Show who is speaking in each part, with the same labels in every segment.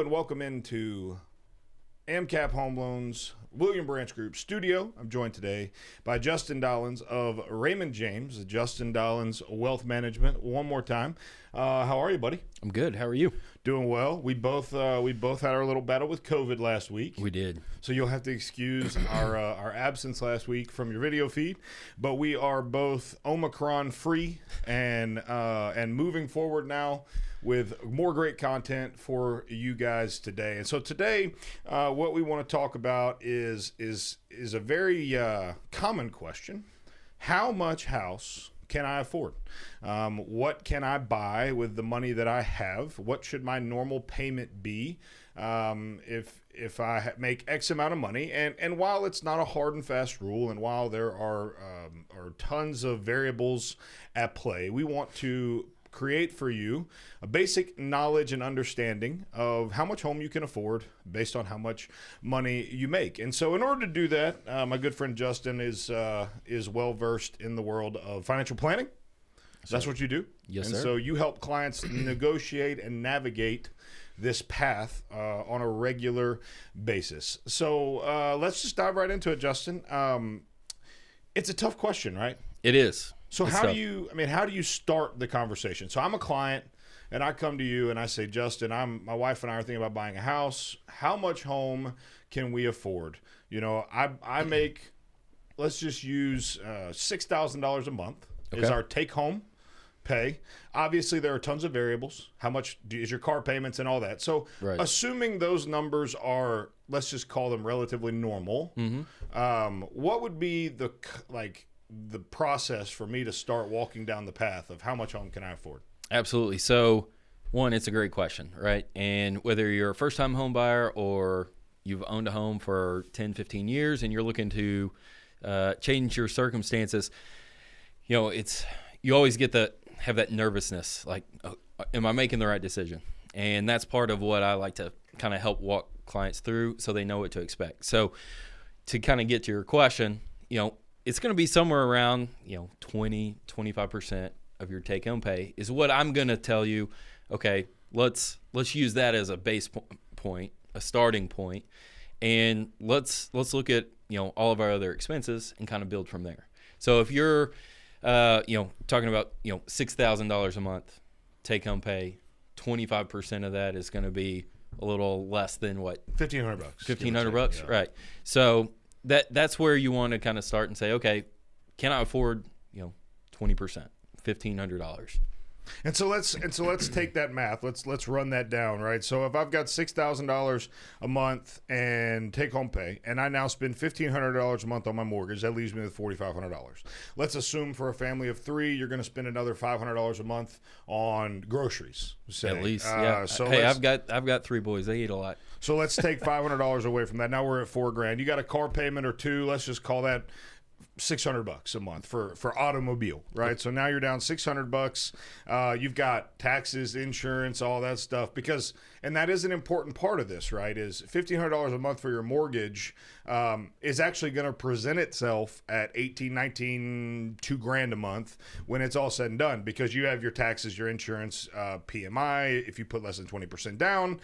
Speaker 1: and welcome into AMCAP Home Loans William Branch Group studio. I'm joined today by Justin Dollins of Raymond James, Justin Dollins Wealth Management. One more time. How are you, buddy?
Speaker 2: I'm good. How are you?
Speaker 1: Doing well. We both had our little battle with COVID last week.
Speaker 2: We did.
Speaker 1: So you'll have to excuse our absence last week from your video feed, but we are both Omicron free and moving forward now with more great content for you guys today. And so today, what we want to talk about is a very common question: how much house can I afford? What can I buy with the money that I have? What should my normal payment be if I make X amount of money? And while it's not a hard and fast rule, and while there are tons of variables at play, we want to create for you a basic knowledge and understanding of how much home you can afford based on how much money you make. And so in order to do that, my good friend Justin is well versed in the world of financial planning. That's what you do.
Speaker 2: Yes,
Speaker 1: and
Speaker 2: sir.
Speaker 1: so you help clients negotiate and navigate this path on a regular basis. So let's just dive right into it, Justin. It's a tough question, right?
Speaker 2: It is.
Speaker 1: So how do you start the conversation? So I'm a client and I come to you and I say, Justin, my wife and I are thinking about buying a house. How much home can we afford? You know, I make, let's just use $6,000 a month is our take home pay. Obviously there are tons of variables. How much is your car payments and all that? So assuming those numbers are, let's just call them relatively normal, what would be the process for me to start walking down the path of how much home can I afford?
Speaker 2: Absolutely. So, one, it's a great question, right? And whether you're a first-time home buyer or you've owned a home for 10, 15 years and you're looking to change your circumstances, you know, you always have that nervousness, like, am I making the right decision? And that's part of what I like to kind of help walk clients through so they know what to expect. So, to kind of get to your question, you know, it's going to be somewhere around, 20, 25% of your take-home pay is what I'm going to tell you. Okay, let's use that as a base point, a starting point, and let's look at all of our other expenses and kind of build from there. So if you're talking about $6,000 a month take-home pay, 25% of that is going to be a little less than what?
Speaker 1: $1,500.
Speaker 2: $1,500,
Speaker 1: yeah.
Speaker 2: Right? So that's where you want to kind of start and say, okay, can I afford 20%, $1,500?
Speaker 1: And so let's take that math. Let's run that down, right? So if I've got $6,000 a month and take home pay, and I now spend $1,500 a month on my mortgage, that leaves me with $4,500. Let's assume for a family of three, you're going to spend another $500 a month on groceries. Say.
Speaker 2: At least, yeah.
Speaker 1: So
Speaker 2: hey, I've got three boys. They eat a lot.
Speaker 1: So let's take $500 away from that. Now we're at $4,000. You got a car payment or two. Let's just call that $600 a month for automobile, right? So now you're down $600. You've got taxes, insurance, all that stuff, and that is an important part of this, right? Is $1,500 a month for your mortgage is actually going to present itself at $18, $19, $2,000 a month when it's all said and done, because you have your taxes, your insurance, PMI, if you put less than 20% down,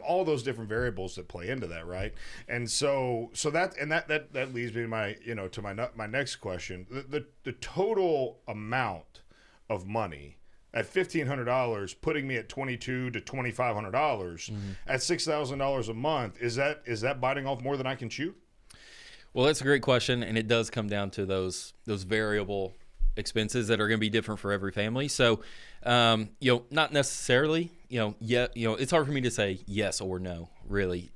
Speaker 1: all those different variables that play into that, right? And so that leads me to my next question. The total amount of money at $1,500, putting me at $2,200 to $2,500 at $6,000 a month, is that biting off more than I can chew?
Speaker 2: Well, that's a great question, and it does come down to those variable expenses that are going to be different for every family. So, not necessarily, it's hard for me to say yes or no, really.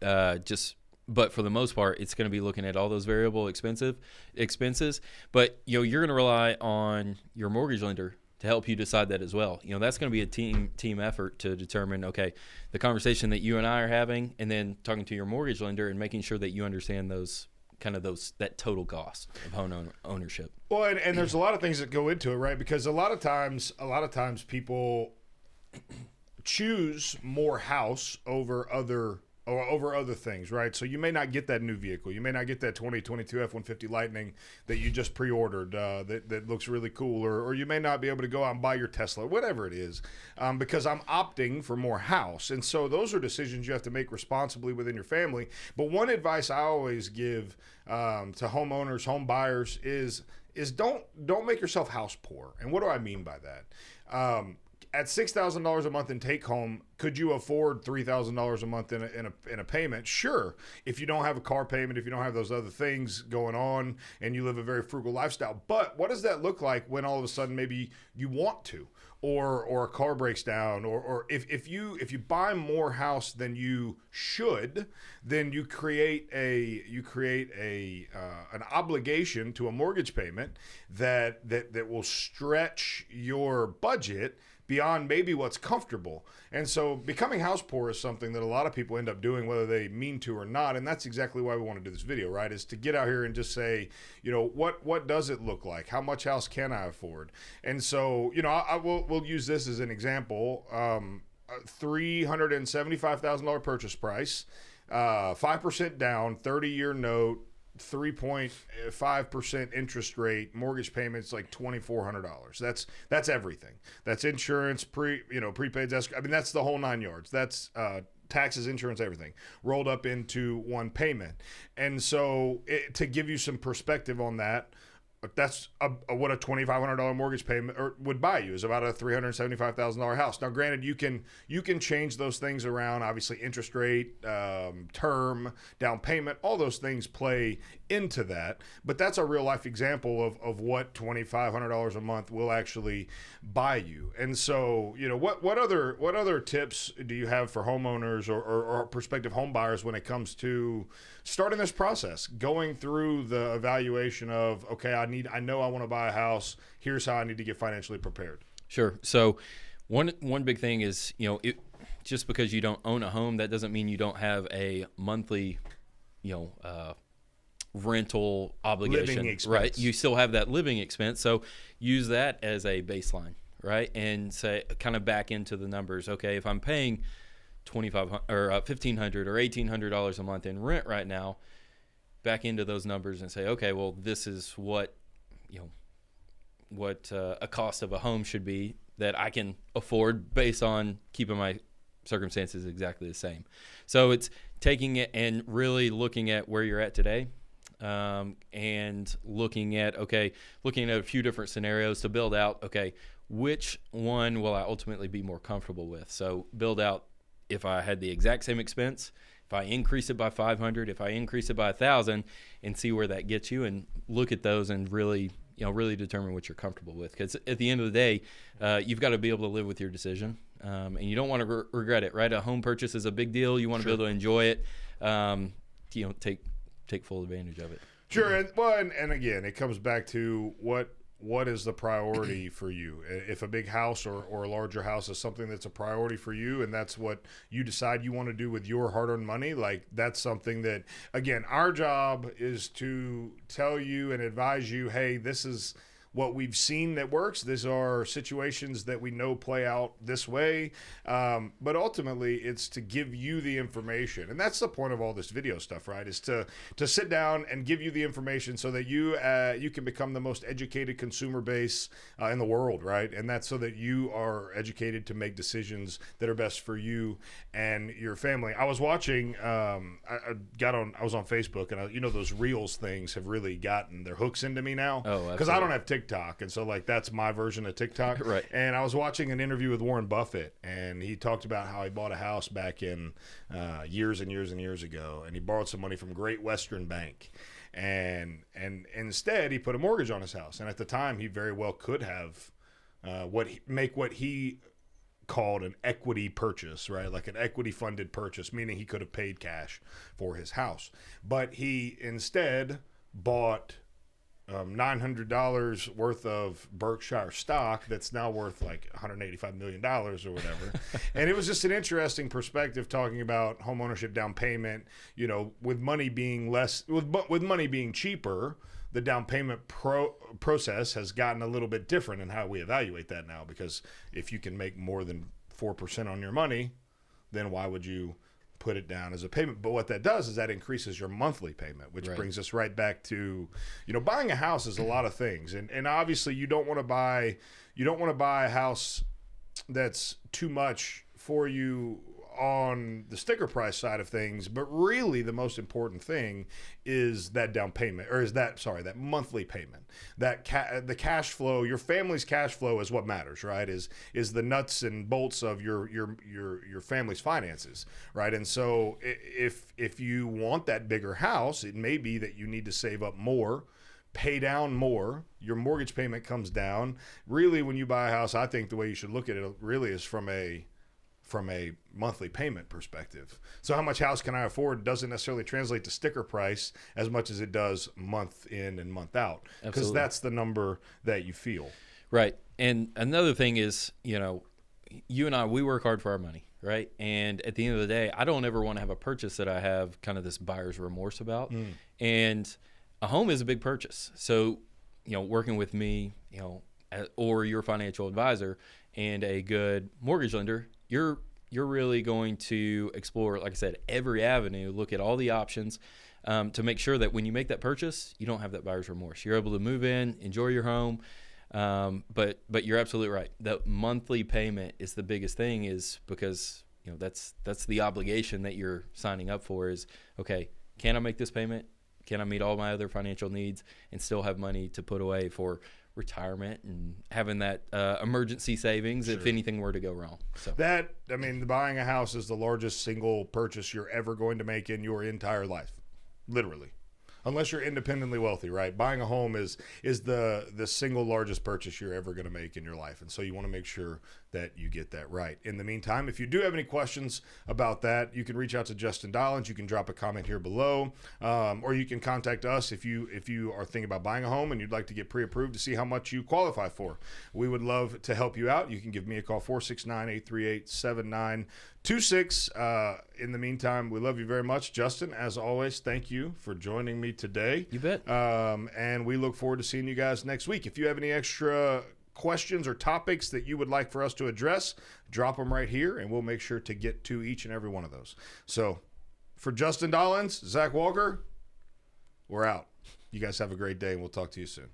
Speaker 2: But for the most part, it's going to be looking at all those variable expenses. But you're going to rely on your mortgage lender to help you decide that as well. That's going to be a team effort to determine, okay, the conversation that you and I are having, and then talking to your mortgage lender and making sure that you understand that total cost of home ownership.
Speaker 1: Well, and there's a lot of things that go into it, right? Because a lot of times people choose more house over other or over other things, right? So you may not get that new vehicle. You may not get that 2022 F-150 Lightning that you just pre-ordered that looks really cool, or you may not be able to go out and buy your Tesla, whatever it is, because I'm opting for more house. And so those are decisions you have to make responsibly within your family. But one advice I always give to homeowners, home buyers is don't make yourself house poor. And what do I mean by that? At $6,000 a month in take home, could you afford $3,000 a month in a payment? Sure. If you don't have a car payment, if you don't have those other things going on, and you live a very frugal lifestyle. But what does that look like when all of a sudden maybe you want to, or a car breaks down, or if you buy more house than you should, then you create an obligation to a mortgage payment that will stretch your budget beyond maybe what's comfortable. And so becoming house poor is something that a lot of people end up doing, whether they mean to or not. And that's exactly why we want to do this video, right? Is to get out here and just say, what does it look like? How much house can I afford? And so, we'll use this as an example. $375,000 purchase price, 5% down, 30-year note, 3.5% interest rate, mortgage payments like $2,400. That's everything. That's insurance, prepaid escrow. I mean, that's the whole 9 yards. That's taxes, insurance, everything rolled up into one payment. And so to give you some perspective on that, that's what a $2,500 mortgage payment would buy you, is about a $375,000 house. Now, granted, you can change those things around. Obviously, interest rate, term, down payment, all those things play into that. But that's a real life example of what $2,500 a month will actually buy you. And so, what other tips do you have for homeowners or prospective home buyers when it comes to starting this process, going through the evaluation of, okay, I know I want to buy a house. Here's how I need to get financially prepared.
Speaker 2: Sure. So one big thing is, just because you don't own a home, that doesn't mean you don't have a monthly, rental obligation, right? You still have that living expense. So use that as a baseline, right? And say, kind of back into the numbers. Okay, if I'm paying $2,500 or $1,500 or $1,800 a month in rent right now, back into those numbers and say, okay, well, this is what a cost of a home should be that I can afford based on keeping my circumstances exactly the same. So it's taking it and really looking at where you're at today, and looking at a few different scenarios to build out, okay, which one will I ultimately be more comfortable with? So build out, if I had the exact same expense, if I increase it by 500, if I increase it by 1,000, and see where that gets you, and look at those and really determine what you're comfortable with. Because at the end of the day, you've got to be able to live with your decision, and you don't want to regret it, right? A home purchase is a big deal. You want to be able to enjoy it, take full advantage of it.
Speaker 1: Sure, and again, it comes back to what is the priority for you? If a big house or a larger house is something that's a priority for you, and that's what you decide you want to do with your hard-earned money, like that's something that, again, our job is to tell you and advise you, hey, this is what we've seen that works. These are situations that we know play out this way. But ultimately, it's to give you the information. And that's the point of all this video stuff, right? Is to sit down and give you the information so that you can become the most educated consumer base in the world, right? And that's so that you are educated to make decisions that are best for you and your family. I was watching, I was on Facebook, and those Reels things have really gotten their hooks into me now.
Speaker 2: Oh,
Speaker 1: because I don't have TikTok. And so that's my version of TikTok.
Speaker 2: Right.
Speaker 1: And I was watching an interview with Warren Buffett, and he talked about how he bought a house back in years and years and years ago, and he borrowed some money from Great Western Bank. And instead he put a mortgage on his house. And at the time he very well could have make what he called an equity purchase, right? Like an equity funded purchase, meaning he could have paid cash for his house. But he instead bought $900 worth of Berkshire stock that's now worth like $185 million or whatever. And it was just an interesting perspective talking about home ownership, down payment, with money being with money being cheaper, the down payment process has gotten a little bit different in how we evaluate that now, because if you can make more than 4% on your money, then why would you put it down as a payment. But what that does is that increases your monthly payment, which brings us right back to, buying a house is a lot of things. And obviously you don't want to buy a house that's too much for you on the sticker price side of things, but really the most important thing is that down payment, or that monthly payment. The cash flow, your family's cash flow is what matters, right? Is the nuts and bolts of your family's finances, right? And so if you want that bigger house, it may be that you need to save up more, pay down more, your mortgage payment comes down. Really, when you buy a house, I think the way you should look at it really is from a monthly payment perspective. So how much house can I afford doesn't necessarily translate to sticker price as much as it does month in and month out, because that's the number that you feel.
Speaker 2: Right. And another thing is, you and I, we work hard for our money, right? And at the end of the day, I don't ever want to have a purchase that I have kind of this buyer's remorse about. And a home is a big purchase. So, working with me, or your financial advisor and a good mortgage lender, you're really going to explore, like I said, every avenue, look at all the options to make sure that when you make that purchase, you don't have that buyer's remorse. You're able to move in, enjoy your home. But you're absolutely right. The monthly payment is the biggest thing, is because, that's the obligation that you're signing up for is, okay, can I make this payment? Can I meet all my other financial needs and still have money to put away for retirement and having that emergency savings if anything were to go wrong? So
Speaker 1: buying a house is the largest single purchase you're ever going to make in your entire life, literally, unless you're independently wealthy, right? Buying a home is the single largest purchase you're ever going to make in your life, and so you want to make sure that you get that right. In the meantime, if you do have any questions about that, you can reach out to Justin Dollins. You can drop a comment here below, or you can contact us if you are thinking about buying a home and you'd like to get pre-approved to see how much you qualify for. We would love to help you out. You can give me a call, 469-838-7926. In the meantime, we love you very much. Justin, as always, thank you for joining me today.
Speaker 2: You bet.
Speaker 1: And we look forward to seeing you guys next week. If you have any extra questions or topics that you would like for us to address, drop them right here, and we'll make sure to get to each and every one of those. So for Justin Dollins, Zach Walker, we're out. You guys have a great day, and we'll talk to you soon.